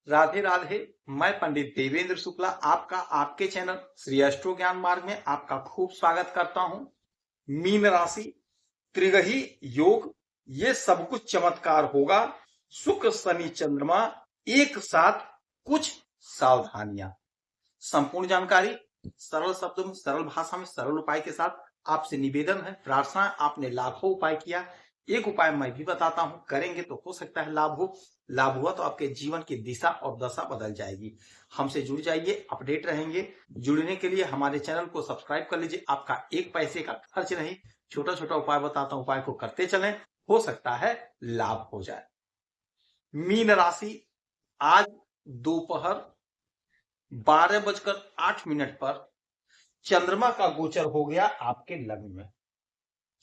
राधे राधे। मैं पंडित देवेंद्र शुक्ला आपका आपके चैनल श्री एस्ट्रो ज्ञान मार्ग में आपका खूब स्वागत करता हूं। मीन राशि, त्रिग्रही योग, ये सब कुछ चमत्कार होगा। शुक्र शनि चंद्रमा एक साथ, कुछ सावधानियां। संपूर्ण जानकारी सरल शब्दों में, सरल भाषा में, सरल उपाय के साथ आपसे निवेदन है, प्रार्थना है। आपने लाखों उपाय किया, एक उपाय मैं भी बताता हूं, करेंगे तो हो सकता है लाभ हो। लाभ हुआ तो आपके जीवन की दिशा और दशा बदल जाएगी। हमसे जुड़ जाइए, अपडेट रहेंगे। जुड़ने के लिए हमारे चैनल को सब्सक्राइब कर लीजिए। आपका एक पैसे का खर्च नहीं, छोटा छोटा उपाय बताता हूं, उपाय को करते चलें, हो सकता है लाभ हो जाए। मीन राशि, आज दोपहर 12:08 पर चंद्रमा का गोचर हो गया आपके लग्न में।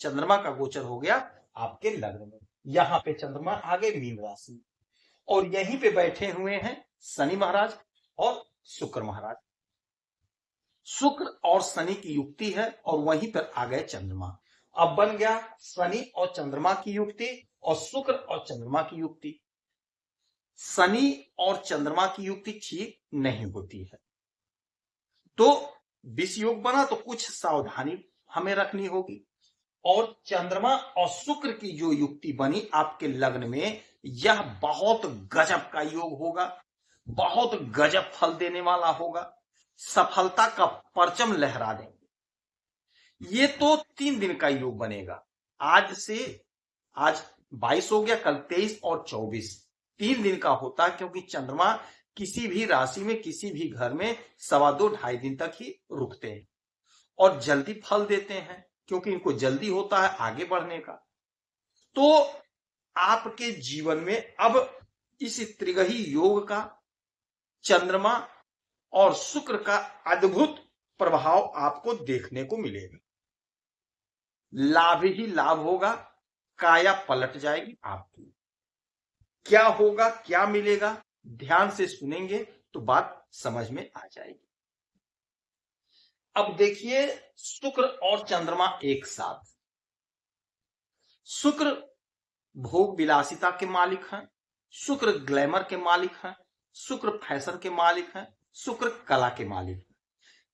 चंद्रमा का गोचर हो गया आपके लग्न में। यहां पे चंद्रमा आगे मीन राशि, और यहीं पे बैठे हुए हैं शनि महाराज और शुक्र महाराज। शुक्र और शनि की युक्ति है और वहीं पर आ गए चंद्रमा। अब बन गया शनि और चंद्रमा की युक्ति और शुक्र और चंद्रमा की युक्ति। शनि और चंद्रमा की युक्ति ठीक नहीं होती है, तो विष योग बना तो कुछ सावधानी हमें रखनी होगी। और चंद्रमा और शुक्र की जो युक्ति बनी आपके लग्न में, यह बहुत गजब का योग होगा, बहुत गजब फल देने वाला होगा, सफलता का परचम लहरा देंगे। ये तो 3 दिन का योग बनेगा। आज 22 हो गया, कल 23 और 24, 3 दिन का होता है, क्योंकि चंद्रमा किसी भी राशि में, किसी भी घर में 2.25-2.5 दिन तक ही रुकते हैं और जल्दी फल देते हैं, क्योंकि इनको जल्दी होता है आगे बढ़ने का। तो आपके जीवन में अब इस त्रिग्रही योग का, चंद्रमा और शुक्र का अद्भुत प्रभाव आपको देखने को मिलेगा। लाभ ही लाभ होगा, काया पलट जाएगी आपकी। क्या होगा, क्या मिलेगा, ध्यान से सुनेंगे तो बात समझ में आ जाएगी। अब देखिए, शुक्र और चंद्रमा एक साथ। शुक्र भोग विलासिता के मालिक हैं, शुक्र ग्लैमर के मालिक हैं, शुक्र फैशन के मालिक हैं, शुक्र कला के मालिक हैं।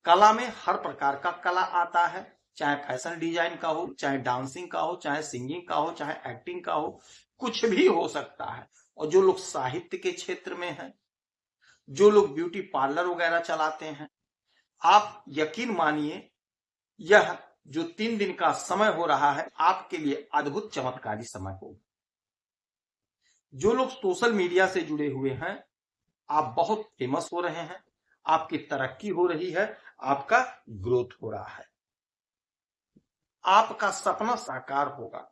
कला में हर प्रकार का कला आता है, चाहे फैशन डिजाइन का हो, चाहे डांसिंग का हो, चाहे सिंगिंग का हो, चाहे एक्टिंग का हो, कुछ भी हो सकता है। और जो लोग साहित्य के क्षेत्र में हैं, जो लोग ब्यूटी पार्लर वगैरह चलाते हैं, आप यकीन मानिए, यह जो 3 दिन का समय हो रहा है आपके लिए अद्भुत चमत्कारी समय होगा। जो लोग सोशल मीडिया से जुड़े हुए हैं, आप बहुत फेमस हो रहे हैं, आपकी तरक्की हो रही है, आपका ग्रोथ हो रहा है, आपका सपना साकार होगा।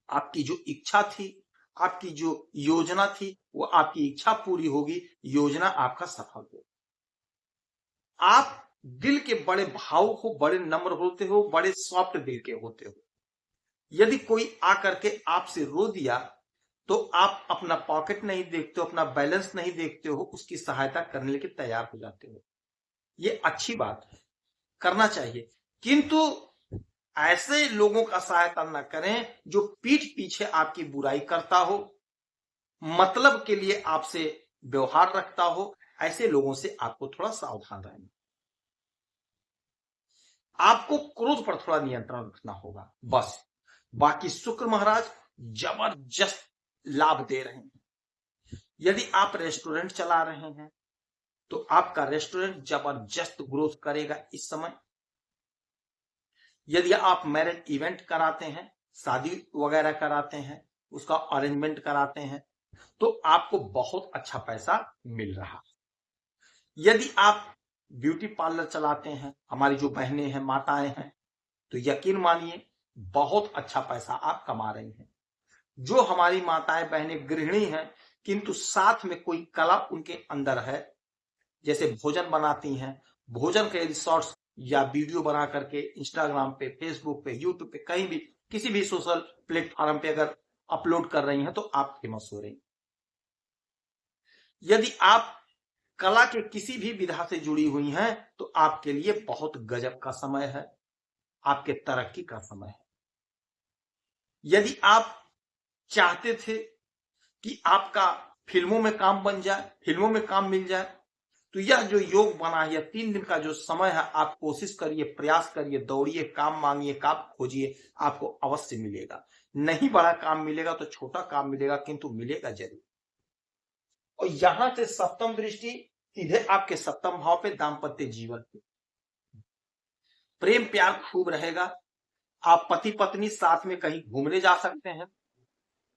आपकी जो इच्छा थी, आपकी जो योजना थी, वो आपकी इच्छा पूरी होगी, योजना आपका सफल होगा। आप दिल के बड़े भावुक हो, बड़े नम्र होते हो, बड़े सॉफ्ट दिल के होते हो। यदि कोई आकर के आपसे रो दिया तो आप अपना पॉकेट नहीं देखते हो, अपना बैलेंस नहीं देखते हो, उसकी सहायता करने के लिए तैयार हो जाते हो। ये अच्छी बात है, करना चाहिए, किंतु ऐसे लोगों का सहायता न करें जो पीठ पीछे आपकी बुराई करता हो, मतलब के लिए आपसे व्यवहार रखता हो। ऐसे लोगों से आपको थोड़ा सावधान रहना। आपको क्रोध पर थोड़ा नियंत्रण रखना होगा, बस। बाकी शुक्र महाराज जबरदस्त लाभ दे रहे हैं। यदि आप रेस्टोरेंट चला रहे हैं तो आपका रेस्टोरेंट जबरदस्त ग्रोथ करेगा इस समय। यदि आप मैरिज इवेंट कराते हैं, शादी वगैरह कराते हैं, उसका अरेंजमेंट कराते हैं, तो आपको बहुत अच्छा पैसा मिल रहा है। यदि आप ब्यूटी पार्लर चलाते हैं, हमारी जो बहनें हैं, माताएं हैं, तो यकीन मानिए बहुत अच्छा पैसा आप कमा रही हैं। जो हमारी माताएं बहनें गृहिणी हैं, किंतु साथ में कोई कला उनके अंदर है, जैसे भोजन बनाती हैं, भोजन के शॉर्ट्स या वीडियो बना करके इंस्टाग्राम पे, फेसबुक पे, यूट्यूब पे, कहीं भी किसी भी सोशल प्लेटफॉर्म पे अगर अपलोड कर रही हैं तो आप फेमस हो रही। यदि आप कला के किसी भी विधा से जुड़ी हुई हैं तो आपके लिए बहुत गजब का समय है, आपके तरक्की का समय है। यदि आप चाहते थे कि आपका फिल्मों में काम बन जाए, फिल्मों में काम मिल जाए। तो यह जो योग बना है, 3 दिन का जो समय है, आप कोशिश करिए, प्रयास करिए, दौड़िए, काम मांगिए, काम खोजिए, आपको अवश्य मिलेगा। नहीं बड़ा काम मिलेगा तो छोटा काम मिलेगा, किंतु मिलेगा जरूर। और यहां से सप्तम दृष्टि सीधे आपके सप्तम भाव पे, दाम्पत्य जीवन पे प्रेम प्यार खूब रहेगा। आप पति पत्नी साथ में कहीं घूमने जा सकते हैं,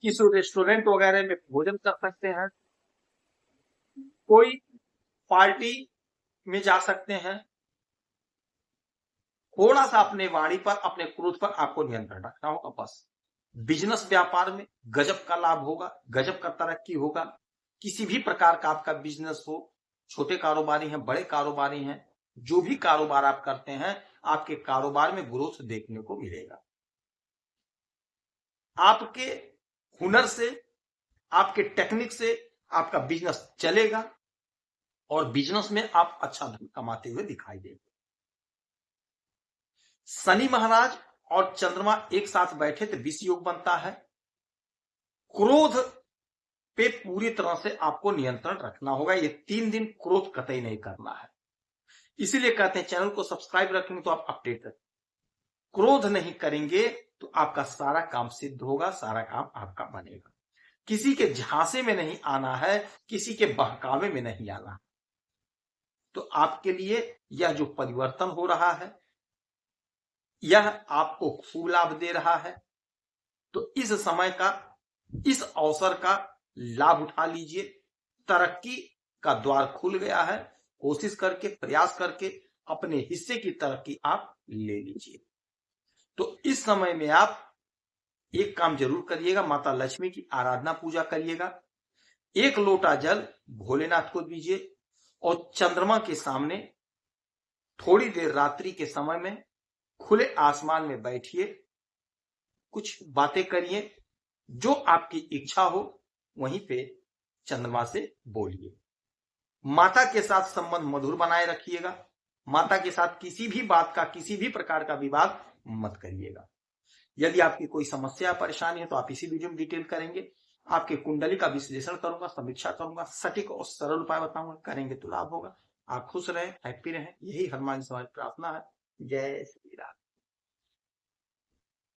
किसी रेस्टोरेंट वगैरह में भोजन कर सकते हैं, कोई पार्टी में जा सकते हैं। थोड़ा सा अपने वाणी पर, अपने क्रोध पर आपको नियंत्रण रखना होगा बस। बिजनेस व्यापार में गजब का लाभ होगा, गजब का तरक्की होगा। किसी भी प्रकार का आपका बिजनेस हो, छोटे कारोबारी हैं, बड़े कारोबारी हैं, जो भी कारोबार आप करते हैं, आपके कारोबार में ग्रोथ देखने को मिलेगा। आपके हुनर से, आपके टेक्निक से आपका बिजनेस चलेगा और बिजनेस में आप अच्छा धन कमाते हुए दिखाई देंगे। शनि महाराज और चंद्रमा एक साथ बैठे तो विष योग बनता है। क्रोध पे पूरी तरह से आपको नियंत्रण रखना होगा। ये 3 दिन क्रोध कतई नहीं करना है। इसीलिए कहते हैं चैनल को सब्सक्राइब रखेंगे तो आप अपडेट रखेंगे। क्रोध नहीं करेंगे तो आपका सारा काम सिद्ध होगा, सारा काम आपका बनेगा। किसी के झांसे में नहीं आना है, किसी के बहकावे में नहीं आना। तो आपके लिए यह जो परिवर्तन हो रहा है, यह आपको खूब लाभ दे रहा है। तो इस समय का, इस अवसर का लाभ उठा लीजिए। तरक्की का द्वार खुल गया है। कोशिश करके, प्रयास करके अपने हिस्से की तरक्की आप ले लीजिए। तो इस समय में आप एक काम जरूर करिएगा, माता लक्ष्मी की आराधना पूजा करिएगा। 1 लोटा जल भोलेनाथ को दीजिए और चंद्रमा के सामने थोड़ी देर रात्रि के समय में खुले आसमान में बैठिए, कुछ बातें करिए, जो आपकी इच्छा हो वहीं पे चंद्रमा से बोलिए। माता के साथ संबंध मधुर बनाए रखिएगा। माता के साथ किसी भी बात का, किसी भी प्रकार का विवाद मत करिएगा। यदि आपकी कोई समस्या परेशानी है तो आप इसी वीडियो में डिटेल करेंगे। आपके कुंडली का विश्लेषण करूंगा, समीक्षा करूंगा, सटीक और सरल उपाय बताऊंगा। करेंगे तो लाभ होगा। आप खुश रहें, हैप्पी रहें, यही हनुमान जी से हमारी प्रार्थना है। जय श्री राम।